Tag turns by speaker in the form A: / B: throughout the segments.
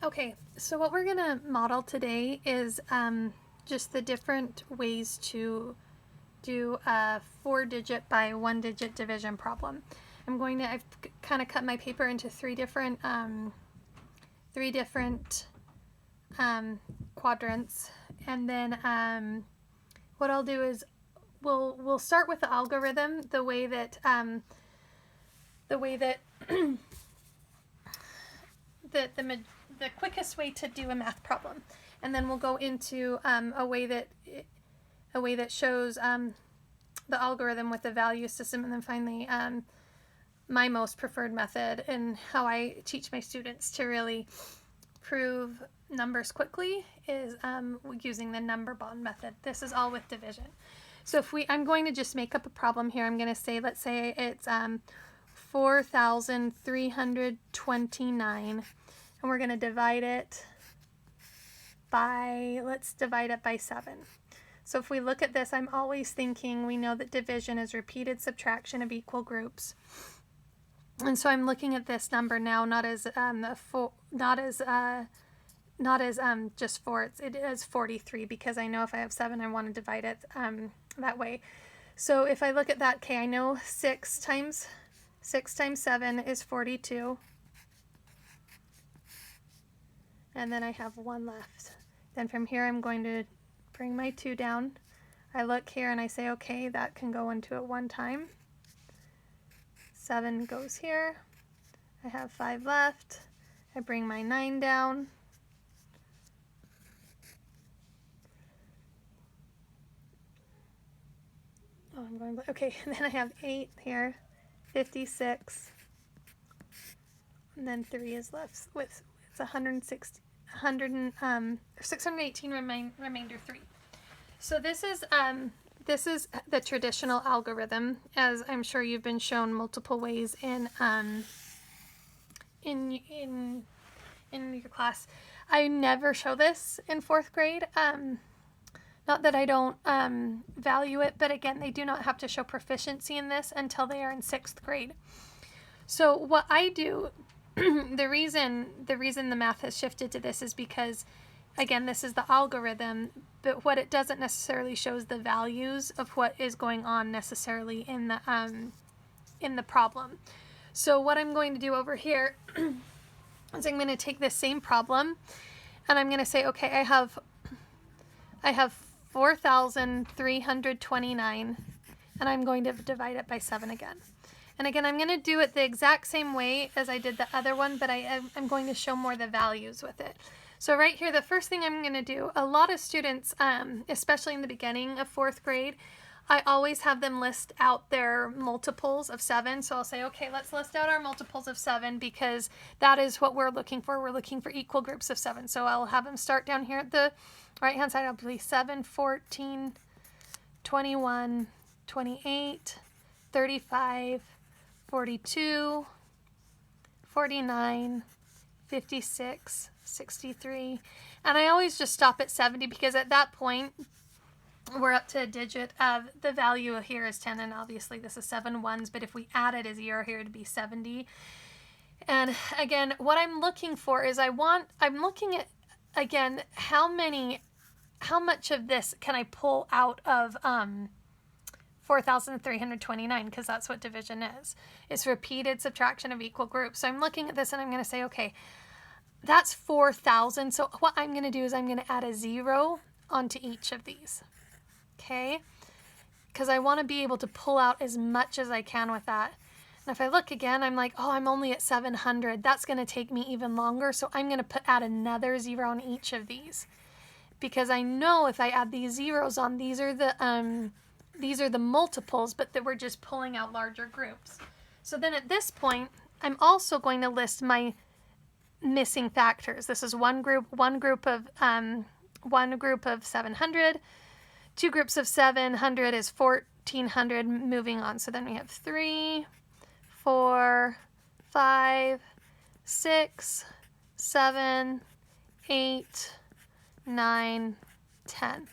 A: Okay, so what we're going to model today is just the different ways to do a 4-digit by 1-digit division problem. I've kind of cut my paper into three different quadrants, and then what I'll do is we'll start with the algorithm, the way that the quickest way to do a math problem, and then we'll go into a way that shows the algorithm with the value system, and then finally my most preferred method and how I teach my students to really prove numbers quickly is using the number bond method. This is all with division. So I'm going to just make up a problem here. I'm going to say, let's say it's 4,329, and we're going to divide it by, let's divide it by 7. So if we look at this, I'm always thinking, we know that division is repeated subtraction of equal groups. And so I'm looking at this number now not as just 4, it is 43, because I know if I have 7, I want to divide it that way. So if I look at that, okay, I know 6 times 7 is 42. And then I have 1 left. Then from here, I'm going to bring my 2 down. I look here and I say, okay, that can go into it 1 time. 7 goes here. I have 5 left. I bring my 9 down. Oh, I'm going, okay, and then I have 8 here, 56, and then 3 is left with, it's 618 remainder 3. So this is the traditional algorithm, as I'm sure you've been shown multiple ways in your class. I never show this in 4th grade. Not that I don't value it, but again, they do not have to show proficiency in this until they are in 6th grade. So what I do, the reason the math has shifted to this is because, again, this is the algorithm, but what it doesn't necessarily show is the values of what is going on necessarily in the problem. So what I'm going to do over here is I'm going to take this same problem and I'm going to say, okay, I have 4,329, and I'm going to divide it by 7 again. And again, I'm going to do it the exact same way as I did the other one, but I'm going to show more the values with it. So right here, the first thing I'm going to do, a lot of students, especially in the beginning of 4th grade, I always have them list out their multiples of 7. So I'll say, okay, let's list out our multiples of 7, because that is what we're looking for. We're looking for equal groups of 7. So I'll have them start down here at the right hand side. I'll be 7, 14, 21, 28, 35, 42, 49, 56, 63. And I always just stop at 70, because at that point, we're up to a digit of, the value here is 10, and obviously this is 7 ones, but if we added a 0 here, it'd be 70. And again, what I'm looking for is I'm looking at, again, how much of this can I pull out of 4,329, because that's what division is. It's repeated subtraction of equal groups. So I'm looking at this and I'm going to say, okay, that's 4,000. So what I'm going to do is I'm going to add a 0 onto each of these. Okay? Because I want to be able to pull out as much as I can with that. And if I look again, I'm like, oh, I'm only at 700. That's going to take me even longer. So I'm going to add another 0 on each of these. Because I know if I add these zeros on, these are the multiples, but that we're just pulling out larger groups. So then at this point, I'm also going to list my missing factors. This is one group of 700. 2 groups of 700 is 1,400. Moving on. So then we have 3, 4, 5, 6, 7, 8, 9, 10.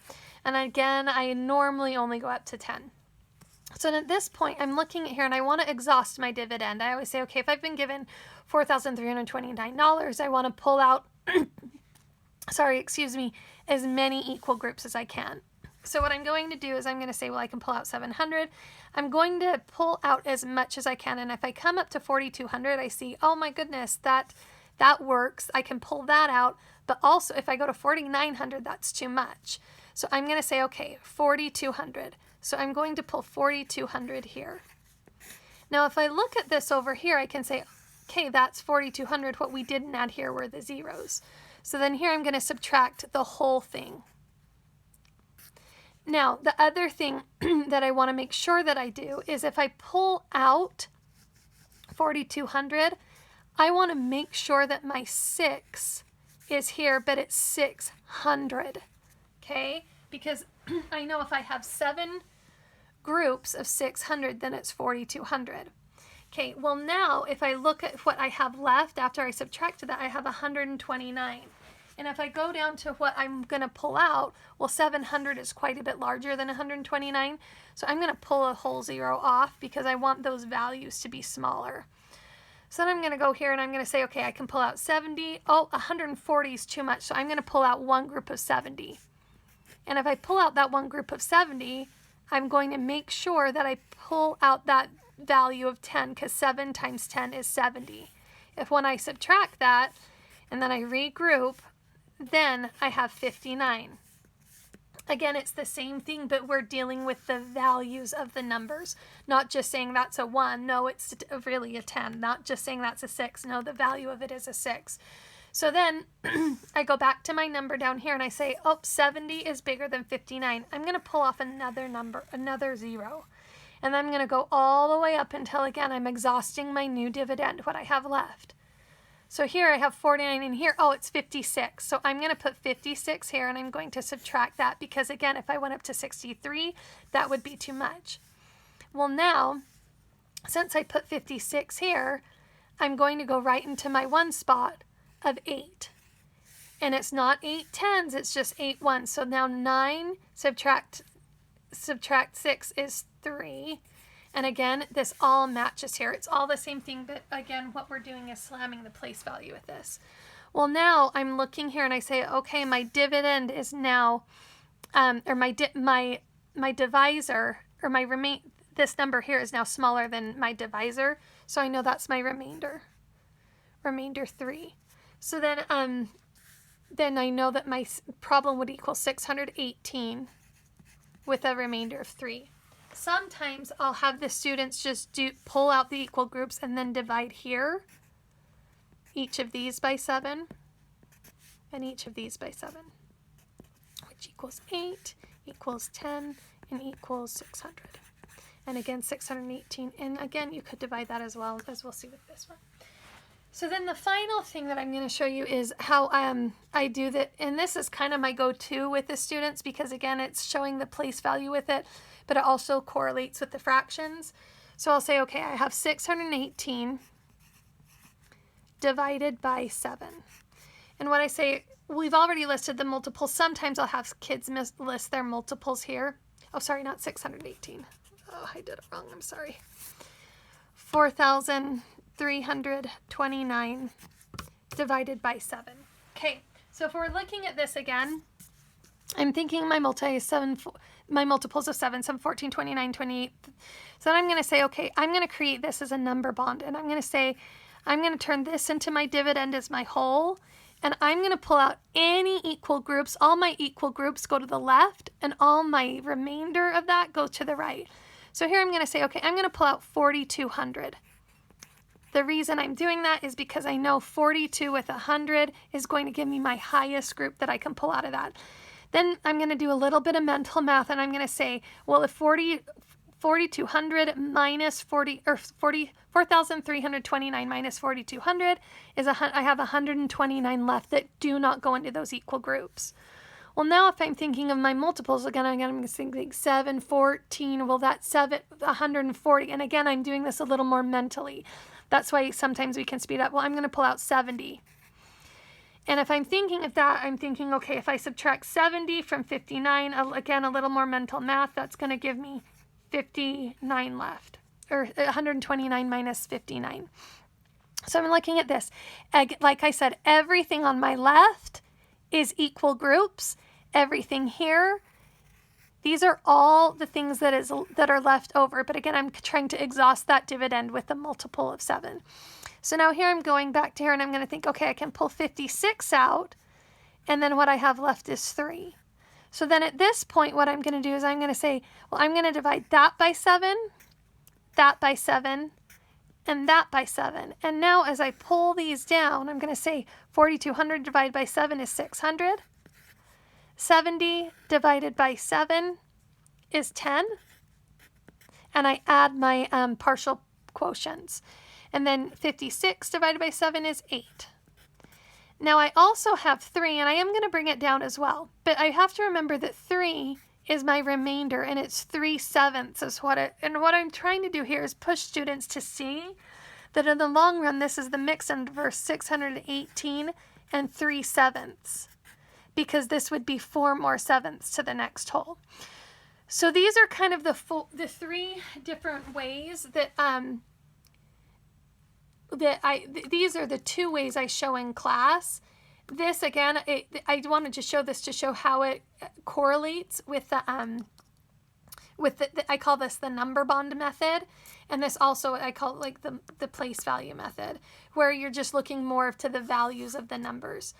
A: And again, I normally only go up to 10. So at this point, I'm looking at here and I want to exhaust my dividend. I always say, okay, if I've been given $4,329, I want to pull out sorry, excuse me, as many equal groups as I can. So what I'm going to do is I'm going to say, well, I can pull out 700. I'm going to pull out as much as I can. And if I come up to 4,200, I see, oh my goodness, that works. I can pull that out. But also if I go to 4,900, that's too much. So I'm going to say, okay, 4,200. So I'm going to pull 4,200 here. Now, if I look at this over here, I can say, okay, that's 4,200. What we didn't add here were the zeros. So then here I'm going to subtract the whole thing. Now, the other thing that I want to make sure that I do is if I pull out 4,200, I want to make sure that my 6 is here, but it's 600, okay? Because I know if I have 7 groups of 600, then it's 4,200. Okay, well now if I look at what I have left after I subtracted that, I have 129. And if I go down to what I'm going to pull out, well, 700 is quite a bit larger than 129. So I'm going to pull a whole 0 off because I want those values to be smaller. So then I'm going to go here and I'm going to say, okay, I can pull out 70. Oh, 140 is too much. So I'm going to pull out one group of 70. And if I pull out that one group of 70, I'm going to make sure that I pull out that value of 10 because 7 times 10 is 70. If when I subtract that and then I regroup, then I have 59. Again, it's the same thing, but we're dealing with the values of the numbers, not just saying that's a 1. No, it's really a 10. Not just saying that's a 6. No, the value of it is a 6. So then I go back to my number down here and I say, oh, 70 is bigger than 59. I'm going to pull off another number, another 0. And I'm going to go all the way up until, again, I'm exhausting my new dividend, what I have left. So here I have 49 and here, oh, it's 56. So I'm going to put 56 here and I'm going to subtract that because, again, if I went up to 63, that would be too much. Well, now, since I put 56 here, I'm going to go right into my 1 spot of 8. And it's not 8 tens, it's just 8 ones. So now 9 subtract 6 is 3. And again, this all matches here. It's all the same thing, but again, what we're doing is slamming the place value with this. Well, now I'm looking here and I say, okay, my dividend is now, or my divisor, or this number here is now smaller than my divisor. So I know that's my remainder 3. So then I know that my problem would equal 618 with a remainder of 3. Sometimes I'll have the students just pull out the equal groups and then divide here, each of these by 7, and each of these by 7, which equals 8, equals 10, and equals 600. And again, 618. And again, you could divide that as well, as we'll see with this one. So then the final thing that I'm going to show you is how I do that. And this is kind of my go-to with the students because, again, it's showing the place value with it, but it also correlates with the fractions. So I'll say, okay, I have 618 divided by 7. And when I say, we've already listed the multiples. Sometimes I'll have kids list their multiples here. Oh, sorry, not 618. Oh, I did it wrong. I'm sorry. 4,329 divided by 7. Okay, so if we're looking at this again, I'm thinking my multiples of 7, 14, 29, 28. So then I'm going to say, okay, I'm going to create this as a number bond. And I'm going to say, I'm going to turn this into my dividend as my whole. And I'm going to pull out any equal groups. All my equal groups go to the left. And all my remainder of that go to the right. So here I'm going to say, okay, I'm going to pull out 4,200. The reason I'm doing that is because I know 42 with 100 is going to give me my highest group that I can pull out of that. Then I'm going to do a little bit of mental math and I'm going to say, well, if 4,200 minus 4,329 minus 4,200 is, I have 129 left that do not go into those equal groups. Well, now if I'm thinking of my multiples, again, I'm thinking 7, 14, well, that's 140. And again, I'm doing this a little more mentally. That's why sometimes we can speed up. Well, I'm going to pull out 70. And if I'm thinking of that, I'm thinking, okay, if I subtract 70 from 59, again, a little more mental math, that's going to give me 59 left, or 129 minus 59. So I'm looking at this. Like I said, everything on my left is equal groups. Everything here, these are all the things that are left over. But again, I'm trying to exhaust that dividend with a multiple of 7. So now here I'm going back to here and I'm going to think, okay, I can pull 56 out. And then what I have left is 3. So then at this point, what I'm going to do is I'm going to say, well, I'm going to divide that by 7, that by 7, and that by 7. And now as I pull these down, I'm going to say 4,200 divided by 7 is 600. 70 divided by 7 is 10. And I add my partial quotients. And then 56 divided by 7 is 8. Now I also have 3, and I am going to bring it down as well. But I have to remember that 3 is my remainder, and it's 3/7 is what it, and what I'm trying to do here is push students to see that in the long run, this is the mixed inverse 618 and 3/7, because this would be 4 more sevenths to the next whole. So these are kind of the 3 different ways that these are the 2 ways I show in class. This again, I wanted to show this to show how it correlates with the I call this the number bond method, and this also I call it like the place value method, where you're just looking more to the values of the numbers.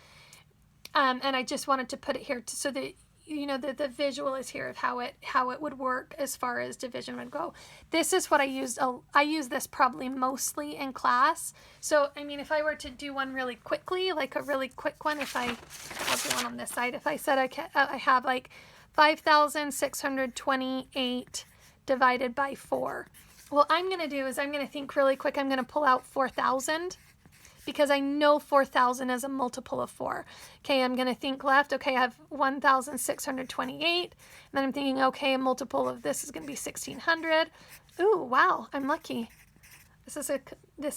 A: And I just wanted to put it here so that you know the visual is here of how it would work as far as division would go. This is what I used. I use this probably mostly in class. So I mean, if I were to do one really quickly, like a really quick one, I'll do one on this side. If I said I have like 5,628 divided by 4. What I'm going to do is I'm going to think really quick. I'm going to pull out 4,000. Because I know 4,000 is a multiple of 4. Okay, I'm going to think left. Okay, I have 1,628. And then I'm thinking, okay, a multiple of this is going to be 1,600. Ooh, wow, I'm lucky. This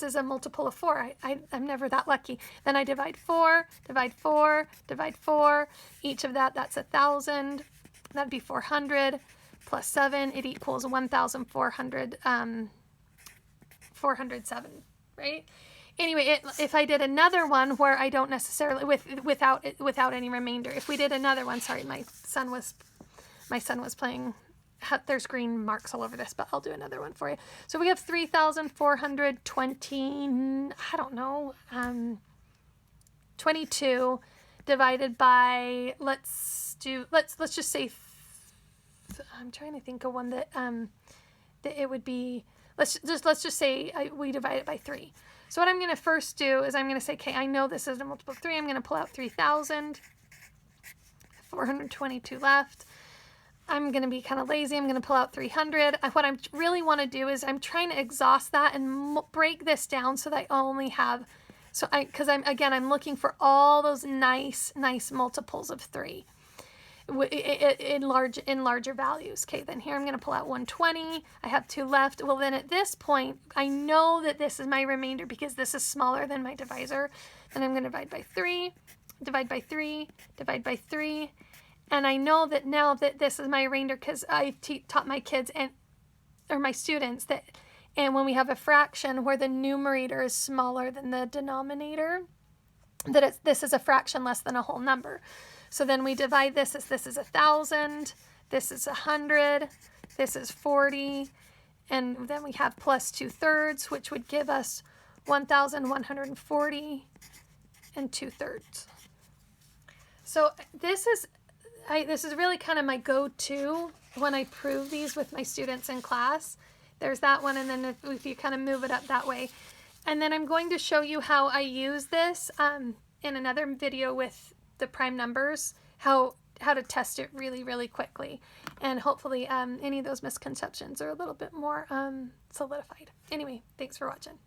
A: is a multiple of 4. I'm never that lucky. Then I divide 4, divide 4, divide 4. Each of that's 1,000. That'd be 400 plus 7. It equals 1,400, 407, right? Anyway, if I did another one where I don't necessarily without any remainder, if we did another one, sorry, my son was playing. There's green marks all over this, but I'll do another one for you. So we have 3,420. I don't know, 22 divided by let's just say. I'm trying to think of one that it would be. Let's just say we divide it by 3. So what I'm going to first do is I'm going to say, okay, I know this is a multiple of 3. I'm going to pull out 3,000, 422 left. I'm going to be kind of lazy. I'm going to pull out 300. What I really want to do is I'm trying to exhaust that and break this down so that I only have, because I'm looking for all those nice multiples of 3. In larger values. Okay, then here I'm going to pull out 120. I have 2 left. Well, then at this point, I know that this is my remainder because this is smaller than my divisor. Then I'm going to divide by 3, divide by 3, divide by 3. And I know that now that this is my remainder because I taught my kids or my students that, and when we have a fraction where the numerator is smaller than the denominator, that this is a fraction less than a whole number. So then we divide this as this is 1,000, this is 100, this is 40, and then we have plus 2/3, which would give us 1,140 and 2/3. So this is really kind of my go-to when I prove these with my students in class. There's that one, and then if you kind of move it up that way. And then I'm going to show you how I use this in another video with the prime numbers, how to test it really quickly, and hopefully any of those misconceptions are a little bit more solidified. Anyway, thanks for watching.